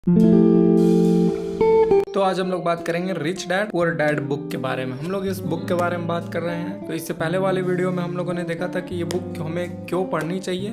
तो आज हम लोग बात करेंगे rich dad poor dad book के बारे में। हम लोग इस बुक के बारे में बात कर रहे हैं। तो इससे पहले वाले वीडियो में हम लोगों ने देखा था कि ये बुक हमें क्यों पढ़नी चाहिए।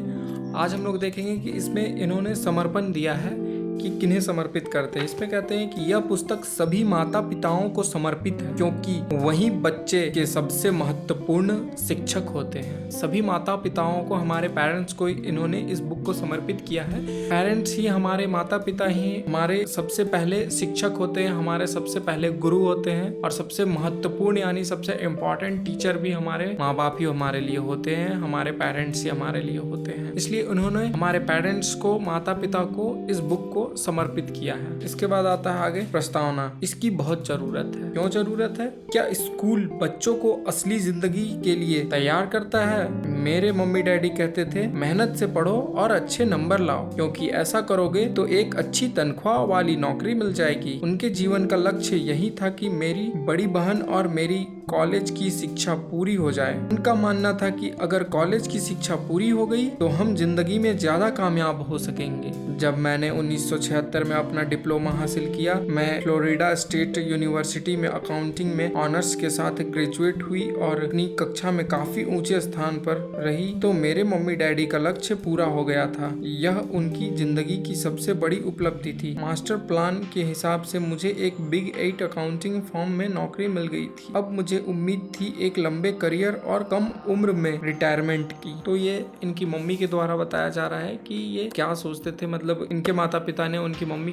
आज हम लोग देखेंगे कि इसमें इन्होंने समर्पण दिया है कि किन्हें समर्पित करते हैं। इसमें कहते हैं कि यह पुस्तक सभी माता पिताओं को समर्पित है क्योंकि वही बच्चे के सबसे महत्वपूर्ण शिक्षक होते हैं। सभी माता पिताओं को, हमारे पेरेंट्स को इन्होंने इस बुक को समर्पित किया है। पेरेंट्स ही, हमारे माता पिता ही हमारे सबसे पहले शिक्षक होते हैं, हमारे सबसे पहले गुरु होते हैं और सबसे महत्वपूर्ण यानी सबसे इम्पोर्टेंट टीचर भी हमारे माँ बाप ही हमारे लिए होते हैं, हमारे पेरेंट्स ही हमारे लिए होते हैं। इसलिए उन्होंने हमारे पेरेंट्स को, माता पिता को इस बुक को समर्पित किया है। इसके बाद आता है आगे प्रस्तावना। इसकी बहुत जरूरत है। क्यों जरूरत है? क्या स्कूल बच्चों को असली जिंदगी के लिए तैयार करता है? मेरे मम्मी डैडी कहते थे मेहनत से पढ़ो और अच्छे नंबर लाओ, क्योंकि ऐसा करोगे तो एक अच्छी तनख्वाह वाली नौकरी मिल जाएगी। उनके जीवन का लक्ष्य यही था कि मेरी बड़ी बहन और मेरी कॉलेज की शिक्षा पूरी हो जाए। उनका मानना था कि अगर कॉलेज की शिक्षा पूरी हो गई तो हम जिंदगी में ज्यादा कामयाब हो सकेंगे। जब मैंने 1976 में अपना डिप्लोमा हासिल किया, मैं फ्लोरिडा स्टेट यूनिवर्सिटी में अकाउंटिंग में ऑनर्स के साथ ग्रेजुएट हुई और अपनी कक्षा में काफी ऊंचे स्थान पर रही, तो मेरे मम्मी डैडी का लक्ष्य पूरा हो गया था। यह उनकी जिंदगी की सबसे बड़ी उपलब्धि थी। मास्टर प्लान के हिसाब से मुझे एक बिग 8 अकाउंटिंग फर्म में नौकरी मिल गई थी। अब मुझे उम्मीद थी एक लंबे करियर और कम उम्र में रिटायरमेंट की। तो ये इनकी मम्मी के द्वारा बताया जा रहा है कि ये क्या सोचते थे, मतलब इनके माता पिता ने उनकी मम्मी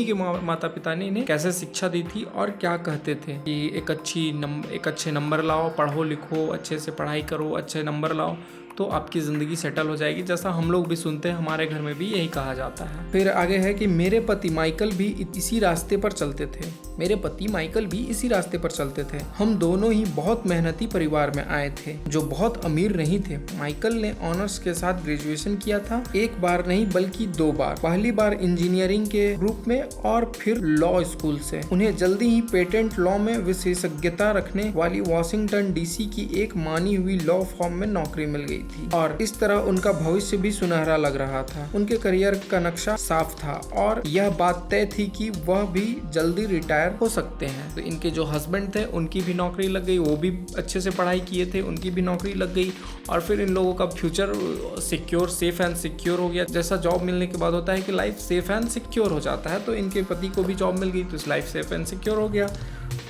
के माता पिता ने इन्हें कैसे शिक्षा दी थी और क्या कहते थे कि एक अच्छे नंबर लाओ, पढ़ो लिखो, अच्छे से पढ़ाई करो, अच्छे नंबर लाओ तो आपकी ज़िंदगी सेटल हो जाएगी। जैसा हम लोग भी सुनते हैं, हमारे घर में भी यही कहा जाता है। फिर आगे है कि मेरे पति माइकल भी इसी रास्ते पर चलते थे। मेरे पति माइकल भी इसी रास्ते पर चलते थे। हम दोनों ही बहुत मेहनती परिवार में आए थे जो बहुत अमीर नहीं थे। माइकल ने ऑनर्स के साथ ग्रेजुएशन किया था, एक बार नहीं बल्कि 2 बार। पहली बार इंजीनियरिंग के ग्रुप में और फिर लॉ स्कूल से। उन्हें जल्दी ही पेटेंट लॉ में विशेषज्ञता रखने वाली वॉशिंगटन डीसी की एक मानी हुई लॉ फर्म में नौकरी मिल गई थी और इस तरह उनका भविष्य भी सुनहरा लग रहा था। उनके करियर का नक्शा साफ था और यह बात तय थी कि वह भी जल्दी रिटायर हो सकते हैं। तो इनके जो हस्बैंड थे उनकी भी नौकरी लग गई, वो भी अच्छे से पढ़ाई किए थे, उनकी भी नौकरी लग गई और फिर इन लोगों का future secure, safe and secure हो गया। जैसा जॉब मिलने के बाद होता है कि लाइफ सेफ एंड सिक्योर हो जाता है, तो इनके पति को भी जॉब मिल गई तो इस लाइफ सेफ एंड सिक्योर हो गया।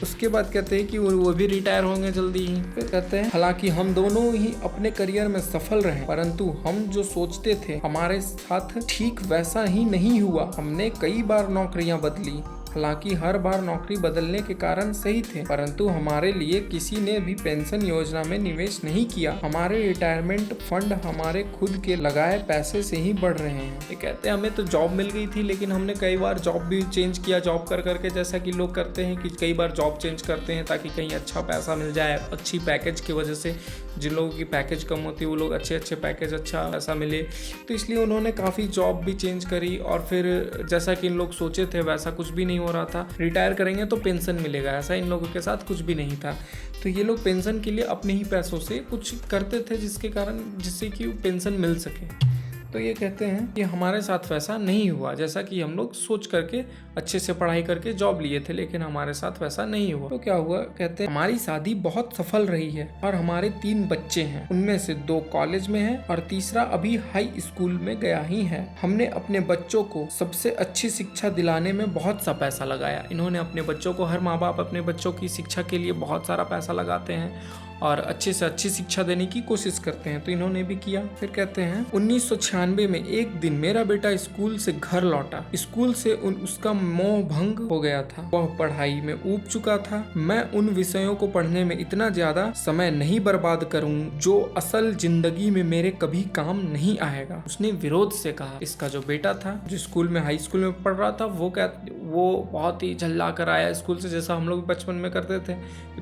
उसके बाद कहते हैं कि वो भी रिटायर होंगे जल्दी ही। फिर कहते हैं हालांकि हम दोनों ही अपने करियर में सफल रहे, परंतु हम जो सोचते थे हमारे साथ ठीक वैसा ही नहीं हुआ। हमने कई बार नौकरियां बदली, हालांकि हर बार नौकरी बदलने के कारण सही थे, परंतु हमारे लिए किसी ने भी पेंशन योजना में निवेश नहीं किया। हमारे रिटायरमेंट फंड हमारे खुद के लगाए पैसे से ही बढ़ रहे हैं। ये कहते हैं हमें तो जॉब मिल गई थी, लेकिन हमने कई बार जॉब भी चेंज किया, जॉब कर करके, जैसा कि लोग करते हैं कि कई बार जॉब चेंज करते हैं ताकि कहीं अच्छा पैसा मिल जाए, अच्छी पैकेज की वजह से। जिन लोगों की पैकेज कम होती है वो लोग अच्छे पैकेज, अच्छा पैसा मिले, तो इसलिए उन्होंने काफ़ी जॉब भी चेंज करी और फिर जैसा कि इन लोग सोचे थे वैसा कुछ भी नहीं हो रहा था। रिटायर करेंगे तो पेंशन मिलेगा, ऐसा इन लोगों के साथ कुछ भी नहीं था। तो ये लोग पेंशन के लिए अपने ही पैसों से कुछ करते थे जिससे कि पेंशन मिल सके। तो ये कहते हैं कि हमारे साथ वैसा नहीं हुआ, जैसा कि हम लोग सोच करके अच्छे से पढ़ाई करके जॉब लिए थे, लेकिन हमारे साथ वैसा नहीं हुआ। तो क्या हुआ? कहते हैं हमारी शादी बहुत सफल रही है और हमारे 3 बच्चे हैं, उनमें से 2 कॉलेज में हैं और तीसरा अभी हाई स्कूल में गया ही है। हमने अपने बच्चों को सबसे अच्छी शिक्षा दिलाने में बहुत सा पैसा लगाया। इन्होंने अपने बच्चों को, हर माँ बाप अपने बच्चों की शिक्षा के लिए बहुत सारा पैसा लगाते हैं और अच्छे से अच्छी शिक्षा देने की कोशिश करते हैं, तो इन्होंने भी किया। फिर कहते हैं 1996 में एक दिन मेरा बेटा स्कूल से घर लौटा। स्कूल से उसका मोह भंग हो गया था, वह पढ़ाई में ऊब चुका था। मैं उन विषयों को पढ़ने में इतना ज्यादा समय नहीं बर्बाद करूं जो असल जिंदगी में मेरे कभी काम नहीं आएगा, उसने विरोध से कहा। इसका जो बेटा था, जो स्कूल में, हाई स्कूल में पढ़ रहा था, वो बहुत ही झल्ला कर आया स्कूल से, जैसा हम लोग बचपन में करते थे।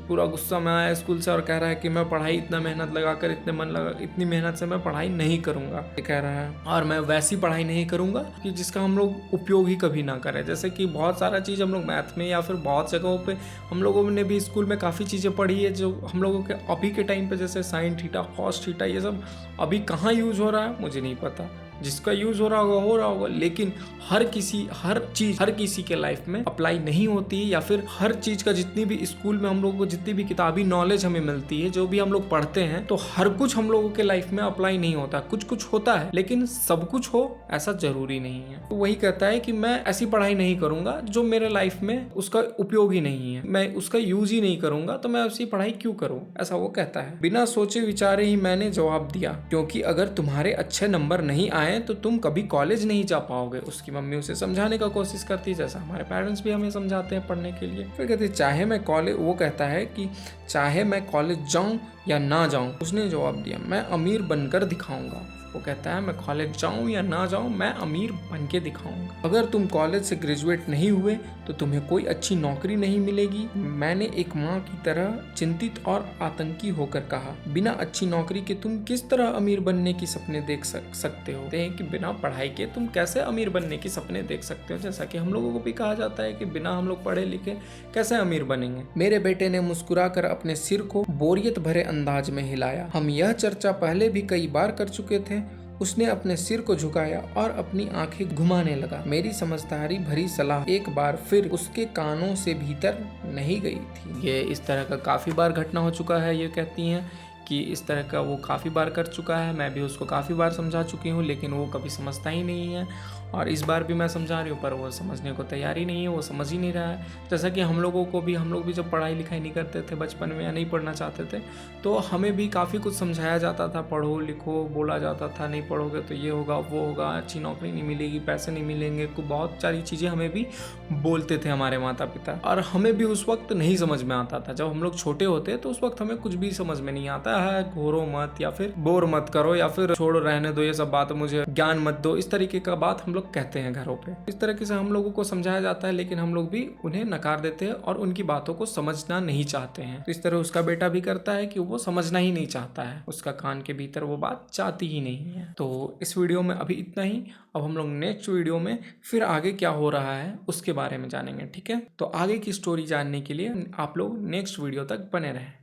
पूरा गुस्सा में आया स्कूल से और कह रहा है कि मैं पढ़ाई इतना मेहनत लगाकर, इतनी मेहनत से मैं पढ़ाई नहीं करूंगा, ये कह रहा है। और मैं वैसी पढ़ाई नहीं करूंगा कि जिसका हम लोग उपयोग ही कभी ना करें। जैसे कि बहुत सारा चीज़ हम लोग मैथ में या फिर बहुत जगहों पे हम लोगों ने भी स्कूल में काफ़ी चीज़ें पढ़ी है जो हम लोगों के अभी के टाइम पे, जैसे साइन थीटा, कॉस थीटा, ये सब अभी कहाँ यूज हो रहा है मुझे नहीं पता। जिसका यूज हो रहा होगा, लेकिन हर किसी के लाइफ में अप्लाई नहीं होती है, या फिर हर चीज का जितनी भी स्कूल में हम लोगों को जितनी भी किताबी नॉलेज हमें मिलती है, जो भी हम लोग पढ़ते हैं, तो हर कुछ हम लोगों के लाइफ में अप्लाई नहीं होता। कुछ कुछ होता है, लेकिन सब कुछ हो ऐसा जरूरी नहीं है। तो वही कहता है कि मैं ऐसी पढ़ाई नहीं करूंगा जो मेरे लाइफ में उसका उपयोग ही नहीं है, मैं उसका यूज ही नहीं करूंगा, तो मैं ऐसी पढ़ाई क्यों करूं, ऐसा वो कहता है। बिना सोचे विचारे ही मैंने जवाब दिया, क्योंकि अगर तुम्हारे अच्छे नंबर नहीं आए तो तुम कभी कॉलेज नहीं जा पाओगे। उसकी मम्मी उसे समझाने का कोशिश करती है, जैसा हमारे पेरेंट्स भी हमें समझाते हैं पढ़ने के लिए। फिर कहते चाहे मैं कॉलेज, वो कहता है कि चाहे मैं कॉलेज जाऊं या ना जाऊं। उसने जवाब दिया, मैं अमीर बनकर दिखाऊंगा। वो कहता है मैं कॉलेज जाऊं या ना जाऊं, मैं अमीर बन के दिखाऊंगा। अगर तुम कॉलेज से ग्रेजुएट नहीं हुए तो तुम्हें कोई अच्छी नौकरी नहीं मिलेगी। मैंने एक माँ की तरह चिंतित और आतंकी होकर कहा, बिना अच्छी नौकरी के तुम किस तरह अमीर बनने की सपने देख सकते हो। कि बिना पढ़ाई के तुम कैसे अमीर बनने की सपने देख सकते हो, जैसा कि हम लोगों को भी कहा जाता है कि बिना हम लोग पढ़े लिखे कैसे अमीर बनेंगे। मेरे बेटे ने मुस्कुराकर अपने सिर को बोरियत भरे अंदाज में हिलाया। हम यह चर्चा पहले भी कई बार कर चुके थे। उसने अपने सिर को झुकाया और अपनी आंखें घुमाने लगा। मेरी समझदारी भरी सलाह एक बार फिर उसके कानों से भीतर नहीं गई थी। ये इस तरह का काफी बार घटना हो चुका है। ये कहती हैं कि इस तरह का वो काफ़ी बार कर चुका है, मैं भी उसको काफ़ी बार समझा चुकी हूँ, लेकिन वो कभी समझता ही नहीं है। और इस बार भी मैं समझा रही हूँ, पर वो समझने को तैयार ही नहीं है, वो समझ ही नहीं रहा है। जैसा कि हम लोग भी जब पढ़ाई लिखाई नहीं करते थे बचपन में, या नहीं पढ़ना चाहते थे, तो हमें भी काफ़ी कुछ समझाया जाता था, पढ़ो लिखो, बोला जाता था नहीं पढ़ोगे तो ये होगा वो होगा, अच्छी नौकरी नहीं मिलेगी, पैसे नहीं मिलेंगे, बहुत सारी चीज़ें हमें भी बोलते थे हमारे माता पिता। और हमें भी उस वक्त नहीं समझ में आता था। जब हम लोग छोटे होते तो उस वक्त हमें कुछ भी समझ में नहीं आता है, घोरो मत, या फिर बोर मत करो, या फिर छोड़ो रहने दो, ये सब बात मुझे ज्ञान मत दो, इस तरीके का बात हम लोग कहते हैं घरों पे। इस तरीके से हम लोगों को समझाया जाता है, लेकिन हम लोग भी उन्हें नकार देते हैं और उनकी बातों को समझना नहीं चाहते हैं। तो इस तरह उसका बेटा भी करता है कि वो समझना ही नहीं चाहता है, उसका कान के भीतर वो बात जाती ही नहीं है। तो इस वीडियो में अभी इतना ही। अब हम लोग नेक्स्ट वीडियो में फिर आगे क्या हो रहा है उसके बारे में जानेंगे, ठीक है। तो आगे की स्टोरी जानने के लिए आप लोग नेक्स्ट वीडियो तक बने रहें।